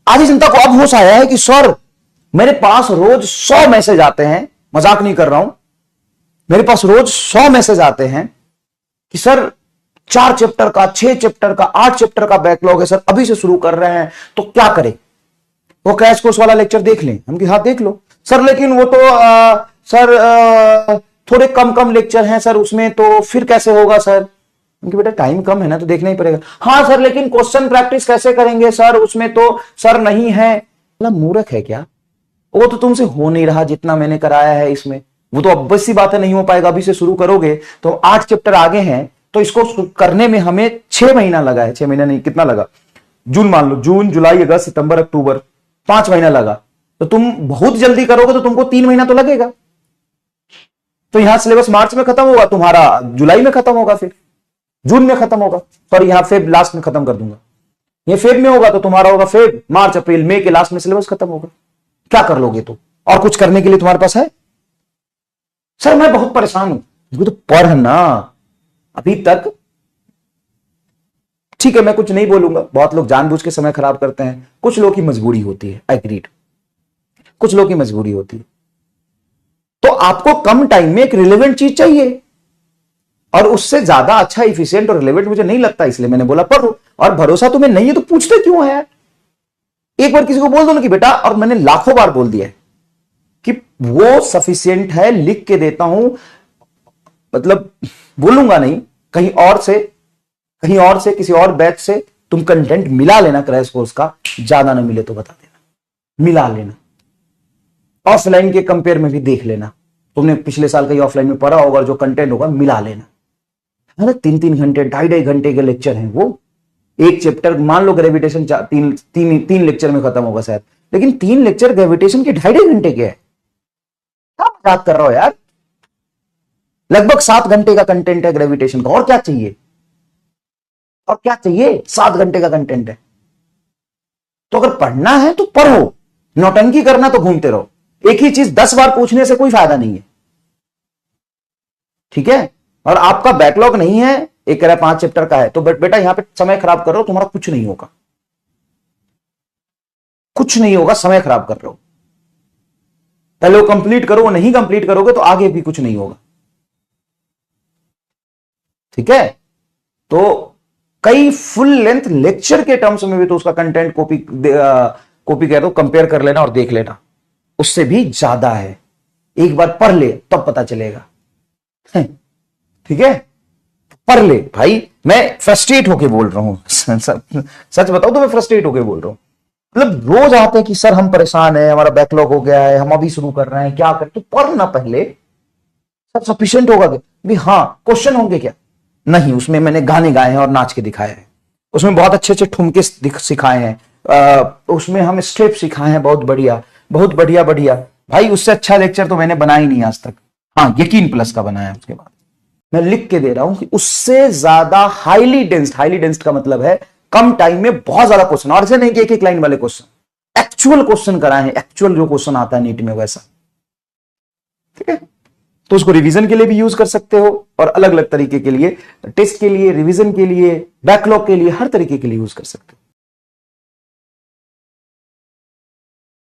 आधी जनता को अब होश आया है कि सर मेरे पास रोज 100 मैसेज आते हैं, मजाक नहीं कर रहा हूं, मेरे पास रोज 100 मैसेज आते हैं कि सर 4 चैप्टर का, 6 चैप्टर का, 8 चैप्टर का बैकलॉग है सर, अभी से शुरू कर रहे हैं तो क्या करें? वो क्रैश कोर्स वाला लेक्चर देख लें। हम कि हाँ देख लो सर, लेकिन वो तो सर थोड़े कम कम लेक्चर हैं सर उसमें, तो फिर कैसे होगा सर? उनकी बेटा टाइम कम है ना, तो देखना ही पड़ेगा। हाँ सर लेकिन क्वेश्चन प्रैक्टिस कैसे करेंगे सर, उसमें तो सर नहीं है। मतलब मूर्ख है क्या? वो तो तुमसे हो नहीं रहा जितना मैंने कराया है इसमें, वो तो ऑब्वियस सी बात है नहीं हो पाएगा। अभी से शुरू करोगे तो 8 चैप्टर आगे हैं, तो इसको करने में हमें 6 महीना लगा है। 6 महीना नहीं, कितना लगा? जून मान लो, जून जुलाई अगस्त सितंबर अक्टूबर, 5 महीना लगा। तो तुम बहुत जल्दी करोगे तो तुमको 3 महीना तो लगेगा। तो यहां सिलेबस मार्च में खत्म होगा, तुम्हारा जुलाई में खत्म होगा, फिर जून में खत्म होगा, सॉरी यहां फेब लास्ट में खत्म कर दूंगा। ये फेब में होगा तो तुम्हारा होगा फेब, मार्च, अप्रैल, मई के लास्ट में सिलेबस खत्म होगा। क्या कर लोगे? तो और कुछ करने के लिए तुम्हारे पास है? सर मैं बहुत परेशान हूं। तो पढ़ना अभी तक, ठीक है मैं कुछ नहीं बोलूंगा, बहुत लोग जानबूझ के समय खराब करते हैं, कुछ लोगों की मजबूरी होती है, एग्रीड, कुछ लोगों की मजबूरी होती है। तो आपको कम टाइम में एक रिलेवेंट चीज चाहिए, और उससे ज्यादा अच्छा, इफिशिएंट और रिलेवेंट मुझे नहीं लगता, इसलिए मैंने बोला पढ़ो। और भरोसा तुम्हें नहीं है तो पूछते क्यों है? एक बार किसी को बोल दो ना कि बेटा, और मैंने लाखों बार बोल दिया है कि वो सफिशिएंट है, लिख के देता हूं, मतलब बोलूंगा नहीं, कहीं और से किसी और बैच से तुम कंटेंट मिला लेना क्रैश कोर्स का, ज्यादा ना मिले तो बता देना, मिला लेना। ऑफलाइन के कंपेयर में भी देख लेना, तुमने पिछले साल का ही ऑफलाइन में पढ़ा होगा, जो कंटेंट होगा मिला लेना। 3-3 घंटे, 2.5 घंटे के लेक्चर हैं वो। एक चैप्टर मान लो ग्रेविटेशन 3 लेक्चर में खत्म होगा शायद, लेकिन 3 लेक्चर ग्रेविटेशन के 2.5 घंटे के है। क्या मजाक कर रहा हो यार? लगभग 7 घंटे का कंटेंट है ग्रेविटेशन का, और क्या चाहिए? और क्या चाहिए? 7 घंटे का कंटेंट है। तो अगर पढ़ना है तो पढ़ो, नौटंकी करना तो घूमते रहो। एक ही चीज 10 बार पूछने से कोई फायदा नहीं है, ठीक है? और आपका बैकलॉग नहीं है, एक कह रहा 5 चैप्टर का है, तो बेटा यहां पे समय खराब कर रहे हो, तुम्हारा कुछ नहीं होगा, कुछ नहीं होगा, समय खराब कर रहे हो। पहले वो कंप्लीट करो, वो नहीं कंप्लीट करोगे तो आगे भी कुछ नहीं होगा, ठीक है? तो कई फुल लेंथ लेक्चर के टर्म्स में भी तो उसका कंटेंट कॉपी कह दो, कंपेयर कर लेना और देख लेना, उससे भी ज्यादा है। एक बार पढ़ ले तब पता चलेगा, ठीक है? पढ़ ले भाई। मैं फ्रस्ट्रेट होके बोल रहा हूं, सच बताओ तो मैं फ्रस्ट्रेट होके बोल रहा हूं। मतलब रोज आते हैं कि सर हम परेशान है, हमारा बैकलॉग हो गया है, हम अभी शुरू कर रहे हैं, क्या करें? तो पढ़ना पहले, सब सफिशिएंट होगा भी। हाँ क्वेश्चन होंगे क्या? नहीं, उसमें मैंने गाने गाए हैं और नाच के दिखाए हैं, उसमें बहुत अच्छे अच्छे ठुमके सिखाए हैं, उसमें हम स्टेप सिखाए हैं, बहुत बढ़िया, बहुत बढ़िया बढ़िया। भाई उससे अच्छा लेक्चर तो मैंने बनाया ही नहीं आज तक। हाँ यकीन प्लस का बनाया, उसके बाद मैं लिख के दे रहा हूं कि उससे ज्यादा हाईली डेंस्ड का मतलब है कम टाइम में बहुत ज्यादा क्वेश्चन, और ऐसे नहीं कि एक लाइन वाले क्वेश्चन, एक्चुअल क्वेश्चन कराए हैं, एक्चुअल जो क्वेश्चन आता है नीट में वैसा, ठीक है? तो उसको रिवीजन के लिए भी यूज कर सकते हो, और अलग अलग तरीके के लिए, टेस्ट के लिए, रिवीजन के लिए, बैकलॉग के लिए, हर तरीके के लिए यूज कर सकते हो।